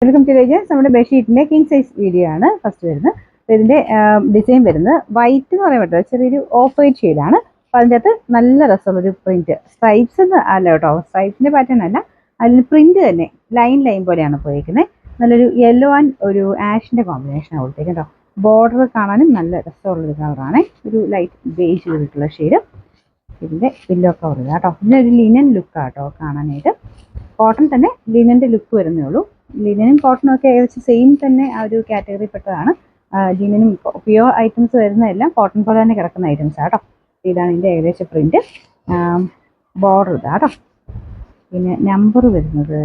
Welcome to Vijayan's. നമ്മുടെ ബെഡ്ഷീറ്റിന്റെ king size video ആണ് ഫസ്റ്റ് വരുന്നത്. അപ്പോൾ ഇതിന്റെ ഡിസൈൻ വരുന്നത് വൈറ്റ് എന്ന് പറയാൻ പറ്റില്ല, ചെറിയൊരു ഓഫ് വൈറ്റ് ഷെയ്ഡാണ്. അപ്പോൾ അതിൻ്റെ അകത്ത് നല്ല രസമുള്ളൊരു പ്രിന്റ്, സ്ട്രൈപ്സ് അല്ല കേട്ടോ, സ്ട്രൈപ്സിന്റെ പാറ്റേൺ അല്ല, അതിൽ പ്രിന്റ് തന്നെ ലൈൻ പോലെയാണ് പോയിരിക്കുന്നത്. നല്ലൊരു യെല്ലോ ആൻഡ് ഒരു ആഷിന്റെ കോമ്പിനേഷനാണ് കൊടുത്തേക്കുന്നത് കേട്ടോ. ബോർഡർ കാണാനും നല്ല രസമുള്ളൊരു കളറാണ്, ഒരു ലൈറ്റ് ബേജ് ചെയ്തിട്ടുള്ള ഷെയ്ഡ്. ഇതിന്റെ പില്ലോ കവർ കേട്ടോ. ഇതിനൊരു ലിനൻ ലുക്കാട്ടോ കാണാനായിട്ട്. കോട്ടൺ തന്നെ ലിനന്റെ ലുക്ക് വരുന്നേ ഉള്ളൂ. ലിനനും കോട്ടണും ഒക്കെ ഏകദേശം സെയിം തന്നെ ആ ഒരു കാറ്റഗറി പെട്ടതാണ്. ലിനനും പ്യുവർ ഐറ്റംസ് വരുന്നതെല്ലാം കോട്ടൺ പോലെ തന്നെ കിടക്കുന്ന ഐറ്റംസ് ആട്ടോ. ഇതാണ് ഇതിൻ്റെ ഏകദേശം പ്രിന്റ്. ബോർഡർ ഇതാട്ടോ. പിന്നെ നമ്പർ വരുന്നത്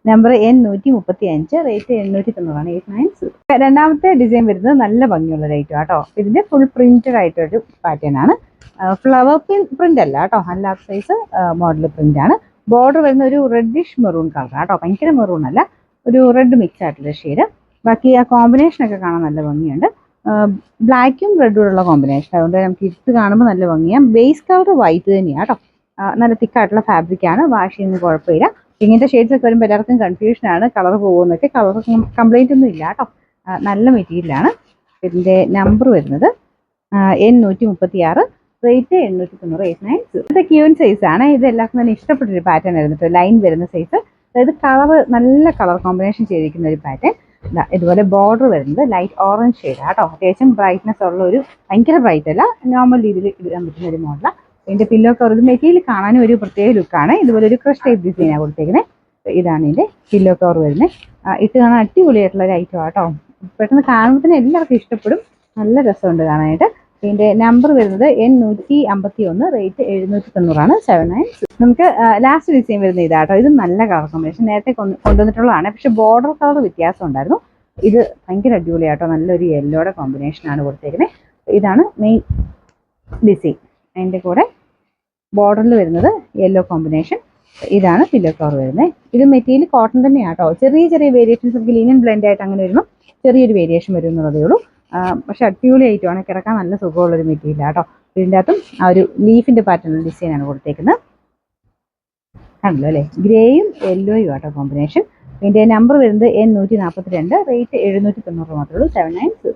നമ്പർ N135, റേറ്റ് 890, 89. രണ്ടാമത്തെ ഡിസൈൻ വരുന്നത് നല്ല ഭംഗിയുള്ള റേറ്റ് ആട്ടോ. ഇതിന്റെ ഫുൾ പ്രിന്റഡ് ആയിട്ടൊരു പാറ്റേൺ ആണ്. ഫ്ലവർ പ്രിന്റ് അല്ല കേട്ടോ, അല്ലാത്ത സൈസ് മോഡൽ പ്രിന്റ് ആണ്. ബോർഡർ വരുന്ന ഒരു റെഡിഷ് മെറൂൺ കളർ കേട്ടോ, ഭയങ്കര മെറൂൺ അല്ല, ഒരു റെഡ് മിക്സ് ആയിട്ടുള്ള ഷെയ്ഡ്. ബാക്കി ആ കോമ്പിനേഷൻ ഒക്കെ കാണാൻ നല്ല ഭംഗിയുണ്ട്. ബ്ലാക്കും റെഡും ഉള്ള കോമ്പിനേഷൻ, അതുകൊണ്ട് നമുക്ക് ഇട്ട് കാണുമ്പോൾ നല്ല ഭംഗിയാണ്. ബേസ് കളർ വൈറ്റ് തന്നെയാണ് കേട്ടോ. നല്ല തിക്കായിട്ടുള്ള ഫാബ്രിക് ആണ്, വാഷ് ചെയ്യുന്ന കുഴപ്പമില്ല. ഇങ്ങനത്തെ ഷെയ്ഡ്സ് ഒക്കെ വരുമ്പോൾ എല്ലാവർക്കും കൺഫ്യൂഷൻ ആണ്, കളർ പോകുന്നൊക്കെ. കളർ കംപ്ലൈന്റ് ഒന്നും ഇല്ല കേട്ടോ, നല്ല മെറ്റീരിയലാണ്. ഇതിന്റെ നമ്പർ വരുന്നത് N136, റേറ്റ് 890, 89. ഇത് ക്യൂൻ സൈസ് ആണ്. ഇത് എല്ലാവർക്കും തന്നെ ഇഷ്ടപ്പെട്ടൊരു പാറ്റേൺ ആയിരുന്നു, ലൈൻ വരുന്ന സൈസ്. അതായത് നല്ല കളർ കോമ്പിനേഷൻ ചെയ്തിരിക്കുന്ന ഒരു പാറ്റേൺ. ഇതുപോലെ ബോർഡർ വരുന്നത് ലൈറ്റ് ഓറഞ്ച് ഷെയ്ഡ് കേട്ടോ. അത്യാവശ്യം ബ്രൈറ്റ്നെസ് ഉള്ള ഒരു, ഭയങ്കര ബ്രൈറ്റ് അല്ല, നോർമൽ രീതിയിൽ ഇടാൻ പറ്റുന്ന ഒരു മോഡലാണ്. ഇതിന്റെ പില്ലോ കവർ, മെറ്റീരിയൽ കാണാനും ഒരു പ്രത്യേക ലുക്കാണ്. ഇതുപോലെ ഒരു ക്രഷ് ടൈപ്പ് ഡിസൈനാണ് കൊടുത്തേക്കുന്നത്. ഇതാണ് ഇതിന്റെ പില്ലോ കവർ വരുന്നത്. ഇട്ട് കാണാൻ അടിപൊളിയായിട്ടുള്ള ഒരു ഐറ്റം ആട്ടോ. പെട്ടെന്ന് കാണുമ്പോൾ തന്നെ എല്ലാവർക്കും ഇഷ്ടപ്പെടും, നല്ല രസമുണ്ട് കാണാനായിട്ട്. ഇതിന്റെ നമ്പർ വരുന്നത് N151, റേറ്റ് 790, 79. നമുക്ക് ലാസ്റ്റ് ഡിസൈൻ വരുന്ന ഇതാട്ടോ. ഇത് നല്ല കളർ കോമ്പിനേഷൻ, നേരത്തെ കൊണ്ടുവന്നിട്ടുള്ളതാണ്, പക്ഷെ ബോർഡർ കളർ വ്യത്യാസം ഉണ്ടായിരുന്നു. ഇത് ഭയങ്കര അടിപൊളിയാട്ടോ, നല്ലൊരു യെല്ലോയുടെ കോമ്പിനേഷനാണ് കൊടുത്തേക്കുന്നത്. ഇതാണ് മെയിൻ ഡിസൈൻ. അതിൻ്റെ കൂടെ ബോർഡറിൽ വരുന്നത് യെല്ലോ കോമ്പിനേഷൻ. ഇതാണ് പില്ലോ കവർ വരുന്നത്. ഇത് മെറ്റീരിയൽ കോട്ടൺ തന്നെയാണ് കേട്ടോ. ചെറിയ വേരിയേഷൻസ്, നമുക്ക് ലിനൻ ബ്ലെൻഡ് ആയിട്ട് അങ്ങനെ വരുമ്പോൾ ചെറിയൊരു വേരിയേഷൻ വരും എന്നുള്ളതേ ഉള്ളൂ. പക്ഷെ അടിപൊളി ആയിട്ടുമാണ്, കിടക്കാൻ നല്ല സുഖമുള്ളൊരു മെറ്റീരിയൽ ആട്ടോ. ഇതിൻ്റെ അകത്തും ആ ഒരു ലീഫിന്റെ പാറ്റേൺ ഡിസൈനാണ് കൊടുത്തേക്കുന്നത്. കണ്ടല്ലോ അല്ലേ, ഗ്രേയും യെല്ലോയും ആട്ടോ കോമ്പിനേഷൻ. ഇതിന്റെ നമ്പർ വരുന്നത് N142, റേറ്റ് 790 മാത്രമേ ഉള്ളൂ, 79.